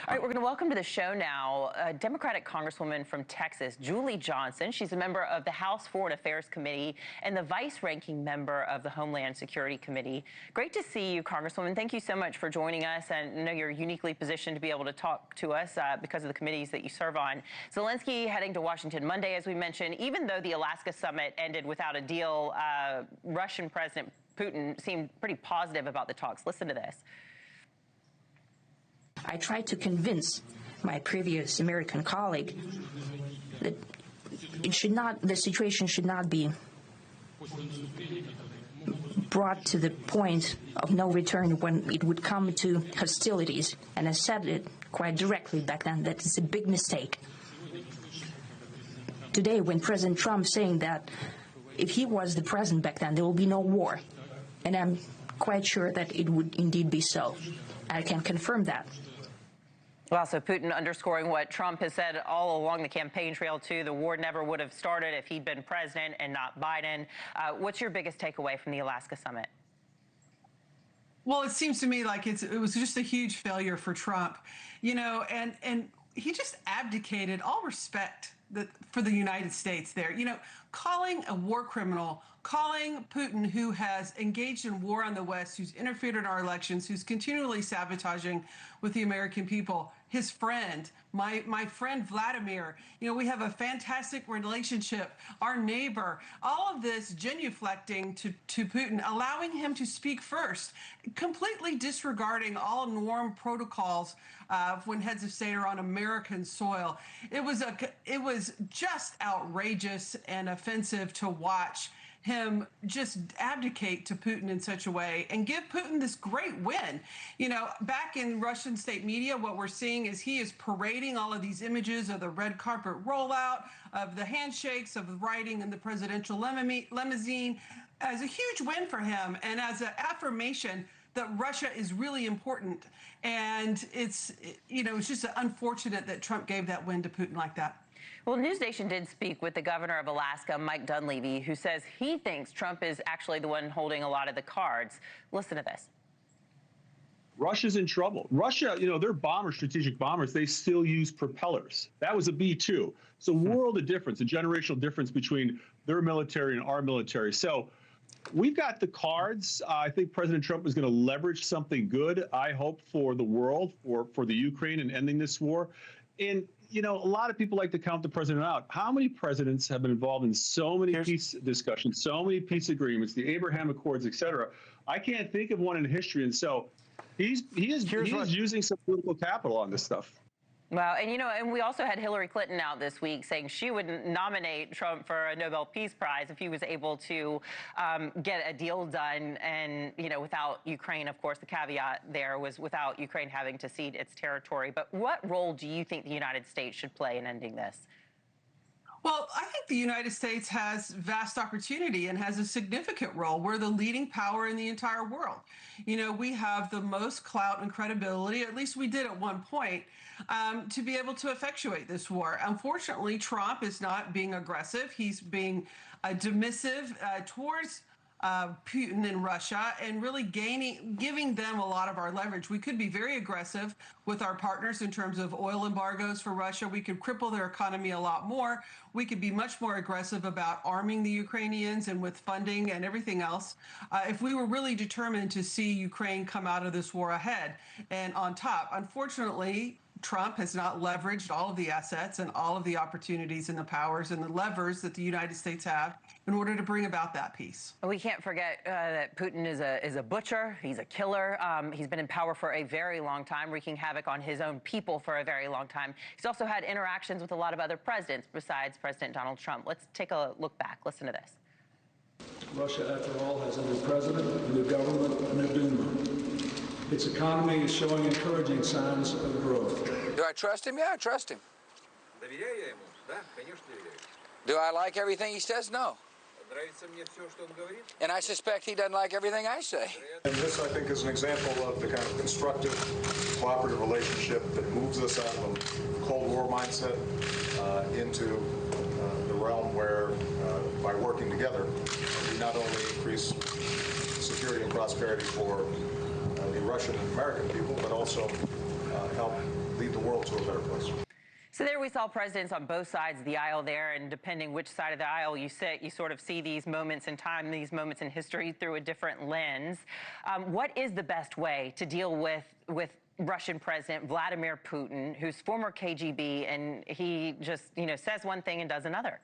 All right, we're going to welcome to the show now a Democratic Congresswoman from Texas, Julie Johnson. She's a member of the House Foreign Affairs Committee and the vice-ranking member of the Homeland Security Committee. Great to see you, Congresswoman. Thank you so much for joining us. And I know you're uniquely positioned to be able to talk to us because of the committees that you serve on. Zelensky heading to Washington Monday, as we mentioned. Even though the Alaska summit ended without a deal, Russian President Putin seemed pretty positive about the talks. Listen to this. I tried to convince my previous American colleague that the situation should not be brought to the point of no return when it would come to hostilities. And I said it quite directly back then that it's a big mistake. Today, when President Trump saying that if he was the president back then, there will be no war. And I'm quite sure that it would indeed be so. I can confirm that. Well, so Putin underscoring what Trump has said all along the campaign trail, too. The war never would have started if he'd been president and not Biden. What's your biggest takeaway from the Alaska summit? Well, it seems to me like it was just a huge failure for Trump, you know, and he just abdicated all respect for the United States there. You know, calling a war criminal, calling Putin, who has engaged in war on the West, who's interfered in our elections, who's continually sabotaging with the American people, his friend, my friend Vladimir. You know, we have a fantastic relationship, our neighbor, all of this genuflecting to Putin, allowing him to speak first, completely disregarding all norm protocols when heads of state are on American soil. It was just outrageous and offensive to watch him just abdicate to Putin in such a way and give Putin this great win. You know, back in Russian state media, what we're seeing is he is parading all of these images of the red carpet rollout, of the handshakes, of the riding in the presidential limousine as a huge win for him and as an affirmation that Russia is really important. And it's just unfortunate that Trump gave that win to Putin like that. Well, NewsNation did speak with the governor of Alaska, Mike Dunleavy, who says he thinks Trump is actually the one holding a lot of the cards. Listen to this. Russia's in trouble. Russia, you know, their bombers, strategic bombers, they still use propellers. That was a B-2. So world of difference, a generational difference between their military and our military. So we've got the cards. I think President Trump is going to leverage something good, I hope, for the world, for the Ukraine and ending this war. And, you know, a lot of people like to count the president out. How many presidents have been involved in so many peace discussions, so many peace agreements, the Abraham Accords, et cetera? I can't think of one in history. And so he is using some political capital on this stuff. Well, and, you know, and we also had Hillary Clinton out this week saying she would nominate Trump for a Nobel Peace Prize if he was able to get a deal done. And, you know, without Ukraine, of course, the caveat there was without Ukraine having to cede its territory. But what role do you think the United States should play in ending this? Well, I think the United States has vast opportunity and has a significant role. We're the leading power in the entire world. You know, we have the most clout and credibility, at least we did at one point, to be able to effectuate this war. Unfortunately, Trump is not being aggressive. He's being dismissive towards Putin and Russia and really giving them a lot of our leverage. We could be very aggressive with our partners in terms of oil embargoes for Russia. We could cripple their economy a lot more. We could be much more aggressive about arming the Ukrainians and with funding and everything else if we were really determined to see Ukraine come out of this war ahead and on top. Unfortunately, Trump has not leveraged all of the assets and all of the opportunities and the powers and the levers that the United States have in order to bring about that peace. We can't forget that Putin is a butcher. He's a killer. He's been in power for a very long time, wreaking havoc on his own people for a very long time. He's also had interactions with a lot of other presidents besides President Donald Trump. Let's take a look back. Listen to this. Russia, after all, has a new president, a new government, a new Duma. Its economy is showing encouraging signs of growth. Do I trust him? Yeah, I trust him. Do I like everything he says? No. And I suspect he doesn't like everything I say. And this, I think, is an example of the kind of constructive, cooperative relationship that moves us out of a Cold War mindset into the realm where, by working together, we not only increase security and prosperity for the Russian and American people, but also help lead the better place. So there we saw presidents on both sides of the aisle there, and depending which side of the aisle you sit, you sort of see these moments in time, these moments in history through a different lens. What is the best way to deal with Russian President Vladimir Putin, who's former KGB, and he just, says one thing and does another?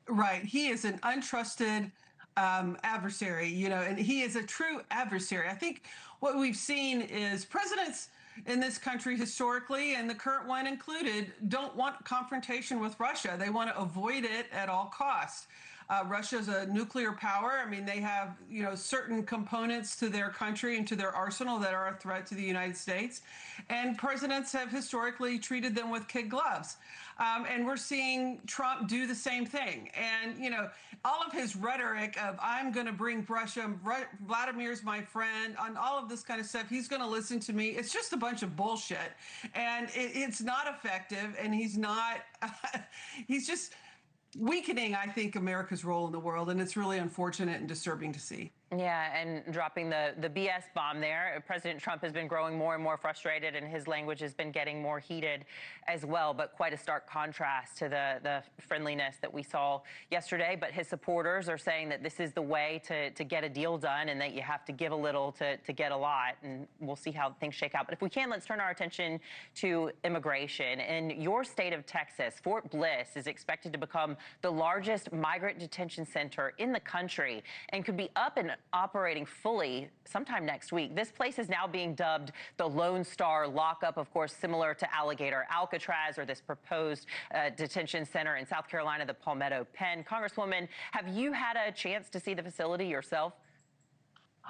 Right. He is an untrusted adversary, and he is a true adversary. I think what we've seen is presidents in this country historically, and the current one included, don't want confrontation with Russia. They want to avoid it at all costs. Russia's a nuclear power. I mean, they have, certain components to their country and to their arsenal that are a threat to the United States. And presidents have historically treated them with kid gloves. And we're seeing Trump do the same thing. And, all of his rhetoric of, I'm going to bring Russia, Vladimir's my friend, on all of this kind of stuff, he's going to listen to me. It's just a bunch of bullshit. And it's not effective. And he's not, he's just weakening, I think, America's role in the world. And it's really unfortunate and disturbing to see. Yeah, and dropping the BS bomb there. President Trump has been growing more and more frustrated, and his language has been getting more heated as well, but quite a stark contrast to the friendliness that we saw yesterday. But his supporters are saying that this is the way to get a deal done, and that you have to give a little to get a lot, and we'll see how things shake out. But if we can, let's turn our attention to immigration. In your state of Texas, Fort Bliss is expected to become the largest migrant detention center in the country and could be up and operating fully sometime next week. This place is now being dubbed the Lone Star lockup, of course, similar to Alligator Alcatraz or this proposed detention center in South Carolina, the Palmetto Pen. Congresswoman, have you had a chance to see the facility yourself?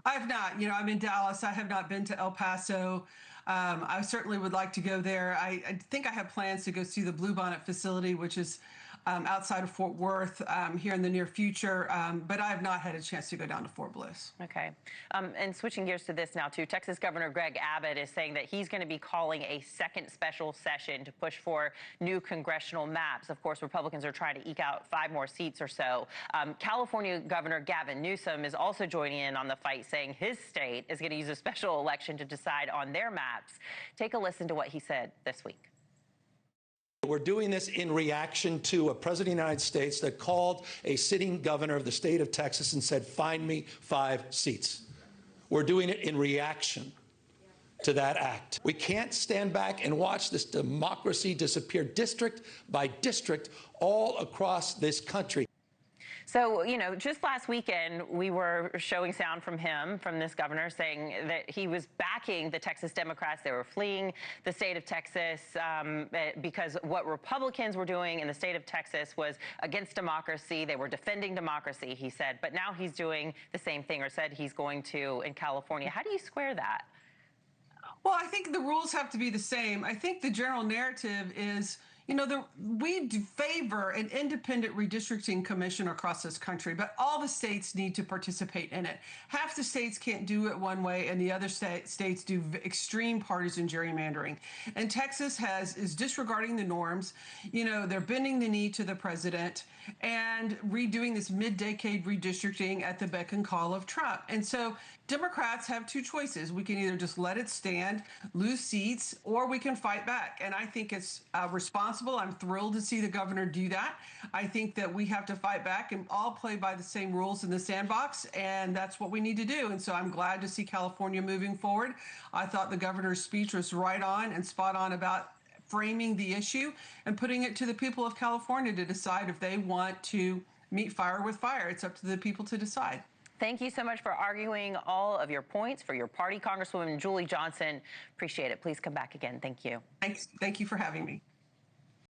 I have not. I'm in Dallas. I have not been to El Paso. I certainly would like to go there. I think I have plans to go see the Bluebonnet facility, which is outside of Fort Worth here in the near future, but I have not had a chance to go down to Fort Bliss. Okay. And switching gears to this now, too, Texas Governor Greg Abbott is saying that he's going to be calling a second special session to push for new congressional maps. Of course, Republicans are trying to eke out 5 more seats or so. California Governor Gavin Newsom is also joining in on the fight, saying his state is going to use a special election to decide on their maps. Take a listen to what he said this week. We're doing this in reaction to a president of the United States that called a sitting governor of the state of Texas and said, find me 5 seats. We're doing it in reaction to that act. We can't stand back and watch this democracy disappear district by district all across this country. So, just last weekend, we were showing sound from him, from this governor, saying that he was backing the Texas Democrats. They were fleeing the state of Texas because what Republicans were doing in the state of Texas was against democracy. They were defending democracy, he said. But now he's doing the same thing, or said he's going to, in California. How do you square that? Well, I think the rules have to be the same. I think the general narrative is, we favor an independent redistricting commission across this country, but all the states need to participate in it. Half the states can't do it one way, and the other states do extreme partisan gerrymandering. And Texas is disregarding the norms. They're bending the knee to the president and redoing this mid-decade redistricting at the beck and call of Trump. And so Democrats have 2 choices. We can either just let it stand, lose seats, or we can fight back. And I think it's responsible. I'm thrilled to see the governor do that. I think that we have to fight back and all play by the same rules in the sandbox, and that's what we need to do. And so I'm glad to see California moving forward. I thought the governor's speech was right on and spot on about framing the issue and putting it to the people of California to decide if they want to meet fire with fire. It's up to the people to decide. Thank you so much for arguing all of your points for your party, Congresswoman Julie Johnson. Appreciate it. Please come back again. Thank you. Thanks. Thank you for having me.